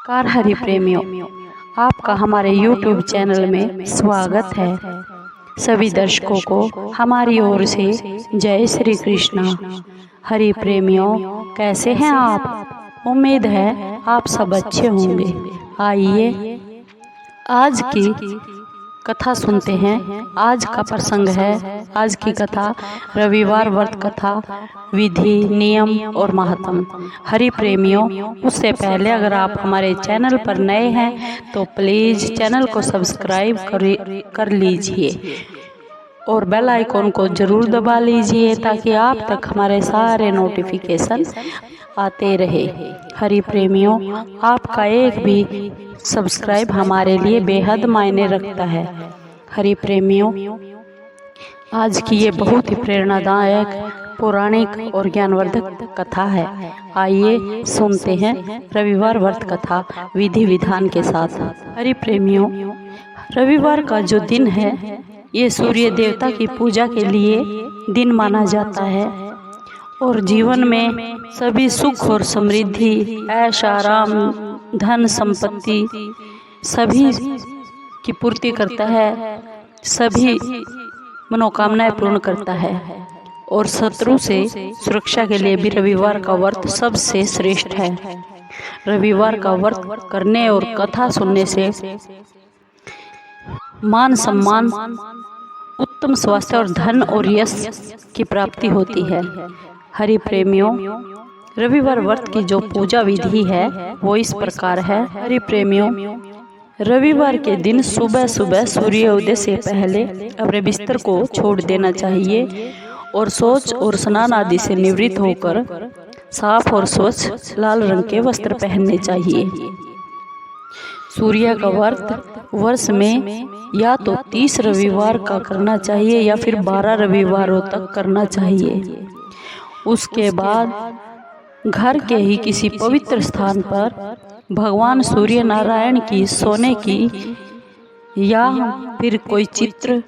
Car Hari प्रेमियों, आपका हमारे YouTube चैनल में स्वागत है। सभी दर्शकों को हमारी ओर से जय श्री कृष्णा। हरि प्रेमियों, कैसे हैं आप? उम्मीद है आप सब अच्छे होंगे। आइए आज की कथा सुनते हैं। आज का प्रसंग है, आज की कथा रविवार व्रत कथा, विधि, नियम और महात्म। हरि प्रेमियों, उससे पहले अगर आप हमारे चैनल पर नए हैं तो प्लीज चैनल को सब्सक्राइब कर लीजिए और बेल आइकॉन को जरूर दबा लीजिए ताकि आप तक हमारे सारे नोटिफिकेशन आते रहे। हरि प्रेमियों, आपका एक भी सब्सक्राइब हमारे लिए बेहद मायने रखता है। हरि प्रेमियों, आज की ये बहुत ही प्रेरणादायक, पौराणिक और ज्ञानवर्धक कथा है। आइए सुनते हैं रविवार व्रत कथा विधि विधान के साथ। हरि प्रेमियों, रविवार का जो दिन है ये सूर्य देवता की पूजा के लिए दिन माना जाता है और जीवन में सभी सुख और समृद्धि, ऐश आराम, धन संपत्ति सभी की पूर्ति करता है, सभी मनोकामनाएं पूर्ण करता है और शत्रु से सुरक्षा के लिए भी रविवार का व्रत सबसे श्रेष्ठ है। रविवार का व्रत करने और कथा सुनने से मान सम्मान, उत्तम स्वास्थ्य और धन और यश की प्राप्ति होती है। हरि प्रेमियों, रविवार व्रत की जो पूजा विधि है वो इस प्रकार है। हरि प्रेमियों, रविवार के दिन सुबह सुबह सूर्योदय से पहले अपने बिस्तर को छोड़ देना चाहिए और शौच और स्नान आदि से निवृत्त होकर साफ और स्वच्छ लाल रंग के वस्त्र पहनने चाहिए। सूर्य का व्रत वर्ष में या तो 30 रविवार का करना चाहिए या फिर 12 रविवारों तक करना चाहिए। उसके बाद घर के ही किसी पवित्र स्थान पर भगवान सूर्य नारायण की सोने की या फिर कोई चित्र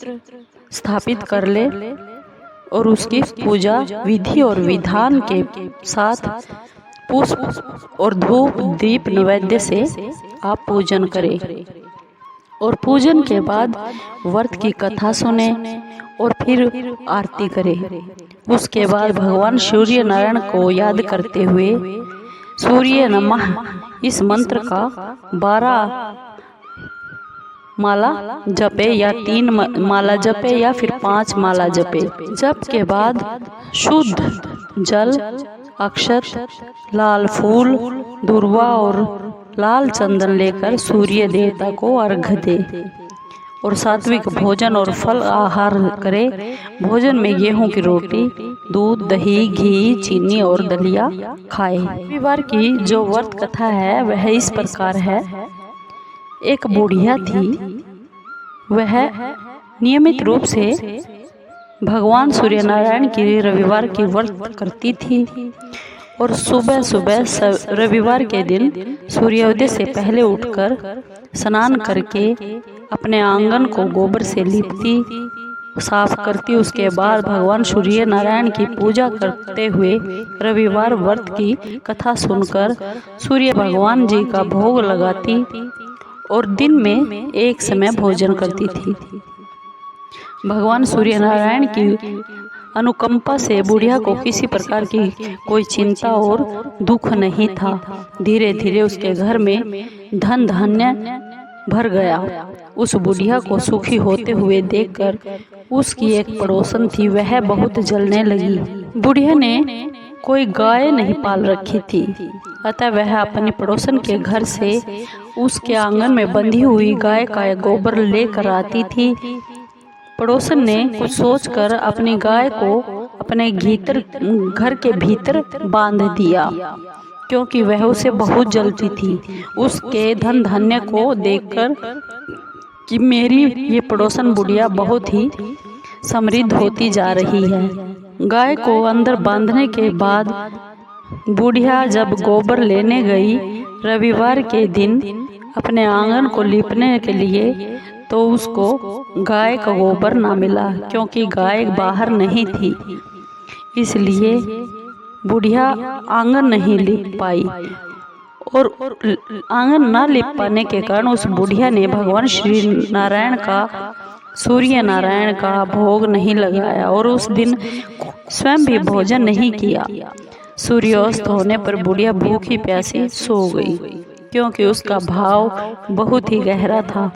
स्थापित कर ले और उसकी पूजा विधि और विधान के साथ पुष्प और धूप दीप नैवेद्य से आप पूजन करें और पूजन के बाद व्रत की कथा सुने और फिर आरती करें। उसके बाद भगवान सूर्य नारायण को याद करते हुए सूर्य नमः इस मंत्र का 12 माला जपे या 3 माला जपे या फिर 5 माला जपे। जप के बाद शुद्ध जल, अक्षत, लाल फूल, दूर्वा और लाल चंदन लेकर सूर्य देवता को अर्घ्य दे और सात्विक भोजन और फल आहार करे। भोजन में गेहूं की रोटी, दूध, दही, घी, चीनी और दलिया खाए। रविवार की जो व्रत कथा है वह इस प्रकार है। एक बुढ़िया थी, वह नियमित रूप से भगवान सूर्य नारायण की रविवार की व्रत करती थी और सुबह सुबह रविवार के दिन सूर्योदय से पहले उठकर स्नान करके अपने आंगन को गोबर से लीपती, साफ करती। उसके बाद भगवान सूर्य नारायण की पूजा करते हुए रविवार व्रत की कथा सुनकर सूर्य भगवान जी का भोग लगाती और दिन में एक समय भोजन करती थी। भगवान सूर्य नारायण की अनुकंपा से बुढ़िया को किसी प्रकार की कोई चिंता और दुख नहीं था। धीरे धीरे उसके घर में धन धान्य भर गया। उस बुढ़िया को सुखी होते हुए देखकर उसकी एक पड़ोसन थी, वह बहुत जलने लगी। बुढ़िया ने कोई गाय नहीं पाल रखी थी, अतः वह अपनी पड़ोसन के घर से उसके आंगन में बंधी हुई गाय का गोबर लेकर आती थी। पड़ोसन ने कुछ सोचकर अपनी गाय को अपने घर के भीतर बांध दिया क्योंकि वह उसे बहुत जलती थी। उसके धन धान्य को देखकर कि मेरी ये पड़ोसन बुढ़िया बहुत ही समृद्ध होती जा रही है। गाय को अंदर बांधने के बाद बुढ़िया जब गोबर लेने गई रविवार के दिन अपने आंगन को लीपने के लिए, तो उसको गाय का गोबर ना मिला क्योंकि गाय बाहर नहीं थी, इसलिए बुढ़िया आंगन नहीं लीप पाई और आंगन न लिप पाने के कारण उस बुढ़िया ने भगवान श्री नारायण का सूर्य नारायण का भोग नहीं लगाया और उस दिन स्वयं भी भोजन नहीं किया। सूर्यास्त होने पर बुढ़िया भूखी प्यासी सो गई, क्योंकि उसका भाव बहुत ही गहरा था।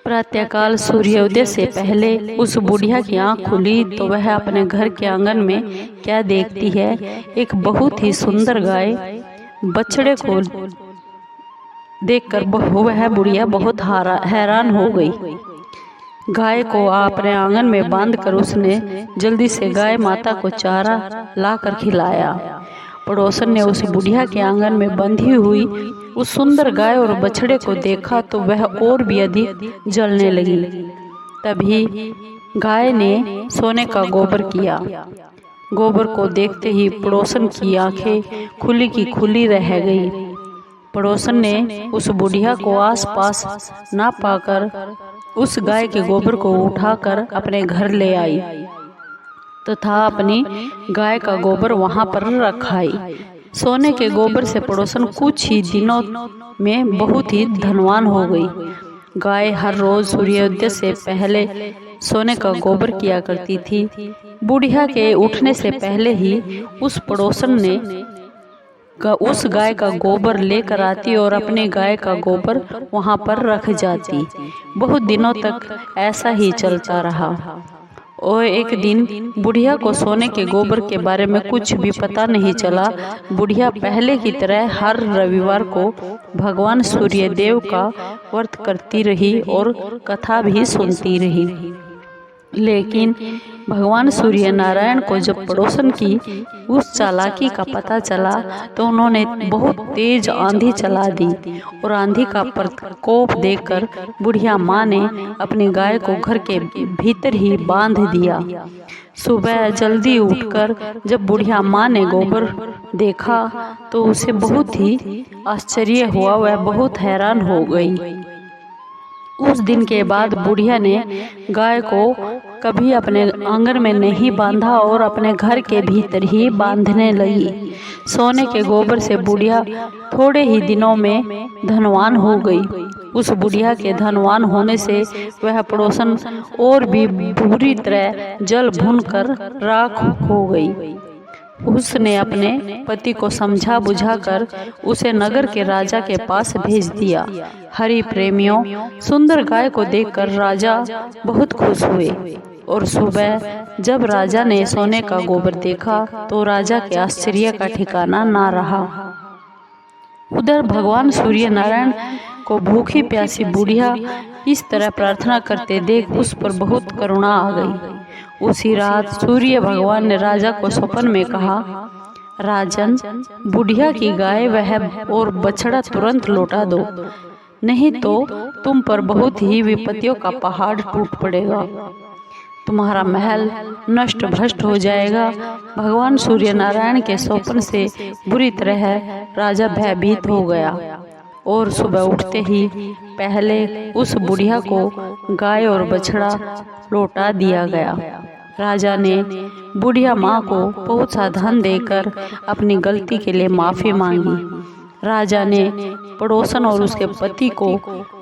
प्रातःकाल सूर्योदय से पहले उस बुढ़िया की आंख खुली तो वह अपने घर के आंगन में क्या देखती है, एक बहुत ही सुंदर गाय बछड़े को देखकर वह बुढ़िया बहुत हैरान हो गई। गाय को अपने आंगन में बांधकर उसने जल्दी से गाय माता को चारा लाकर खिलाया। पड़ोसन ने उस बुढ़िया के आंगन में बंधी हुई उस सुंदर गाय और बछड़े को देखा तो वह और भी अधिक जलने लगी। तभी गाय ने सोने का गोबर किया। गोबर को देखते ही पड़ोसन की आंखें खुली की खुली रह गई। पड़ोसन ने उस बुढ़िया को आसपास ना पाकर उस गाय के गोबर को उठाकर अपने घर ले आई तथा अपनी गाय का गोबर वहां पर रखाई। सोने के गोबर से पड़ोसन कुछ ही दिनों में बहुत ही धनवान हो गई। गाय हर रोज सूर्योदय से पहले सोने का गोबर किया करती थी। बुढ़िया के उठने से पहले ही उस पड़ोसन ने उस गाय का गोबर लेकर आती और अपने गाय का गोबर वहां पर रख जाती। बहुत दिनों तक ऐसा ही चलता रहा और एक दिन बुढ़िया को सोने के गोबर के बारे में कुछ भी पता नहीं चला। बुढ़िया पहले की तरह हर रविवार को भगवान सूर्यदेव का व्रत करती रही और कथा भी सुनती रही। लेकिन भगवान सूर्य नारायण को जब पड़ोसन की उस चालाकी का पता चला तो उन्होंने बहुत तेज आंधी चला दी और आंधी का प्रकोप देखकर बुढ़िया माँ ने अपनी गाय को घर के भीतर ही बांध दिया। सुबह जल्दी उठकर जब बुढ़िया माँ ने गोबर देखा तो उसे बहुत ही आश्चर्य हुआ, वह बहुत हैरान हो गई। उस दिन के बाद बुढ़िया ने गाय को कभी अपने आंगन में नहीं बांधा और अपने घर के भीतर ही बांधने लगी। सोने के गोबर से बुढ़िया थोड़े ही दिनों में धनवान हो गई। उस बुढ़िया के धनवान होने से वह पड़ोसन और भी बुरी तरह जल भून कर राख हो गई। उसने अपने पति को समझा बुझाकर उसे नगर के राजा के पास भेज दिया। हरि प्रेमियों, सुंदर गाय को देखकर राजा बहुत खुश हुए और सुबह जब राजा ने सोने का गोबर देखा तो राजा के आश्चर्य का ठिकाना ना रहा। उधर भगवान सूर्य नारायण को भूखी प्यासी बुढ़िया इस तरह प्रार्थना करते देख उस पर बहुत करुणा आ गई। उसी रात सूर्य भगवान ने राजा को स्वप्न में कहा, राजन, बुढ़िया की गाय वह और बछड़ा तुरंत लौटा दो, नहीं तो तुम पर बहुत ही विपत्तियों का पहाड़ टूट पड़ेगा, तुम्हारा महल नष्ट भ्रष्ट हो जाएगा। भगवान सूर्य नारायण के स्वप्न से बुरी तरह राजा भयभीत हो गया और सुबह उठते ही पहले उस बुढ़िया को गाय और बछड़ा लौटा दिया गया। राजा ने बुढ़िया माँ को बहुत सा धन देकर अपनी गलती के लिए माफी मांगी। राजा ने पड़ोसन और उसके पति को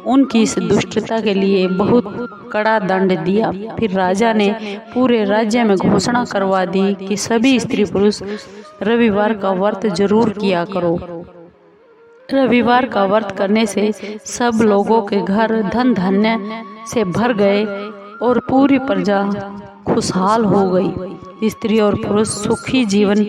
उनकी इस दुष्टता के लिए बहुत कड़ा दंड दिया। फिर राजा ने पूरे राज्य में घोषणा करवा दी कि सभी स्त्री पुरुष रविवार का व्रत जरूर किया करो। रविवार का व्रत करने से सब लोगों के घर धन धान्य से भर गए और पूरी प्रजा खुशहाल हो गई। स्त्री और पुरुष सुखी जीवन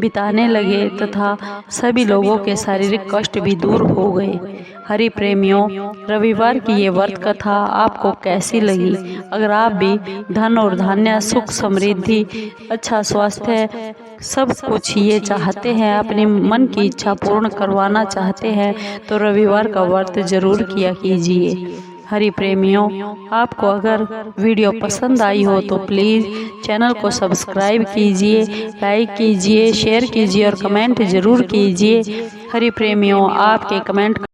बिताने लगे तथा सभी लोगों के शारीरिक कष्ट भी दूर हो गए। हरि प्रेमियों, रविवार की ये व्रत कथा आपको कैसी लगी? अगर आप भी धन और धान्य, सुख समृद्धि, अच्छा स्वास्थ्य सब कुछ ये चाहते हैं, अपने मन की इच्छा पूर्ण करवाना चाहते हैं तो रविवार का व्रत जरूर किया कीजिए। हरि प्रेमियों, आपको अगर वीडियो पसंद आई हो तो प्लीज़ चैनल को सब्सक्राइब कीजिए, लाइक कीजिए, शेयर कीजिए और कमेंट ज़रूर कीजिए। हरि प्रेमियों, आपके कमेंट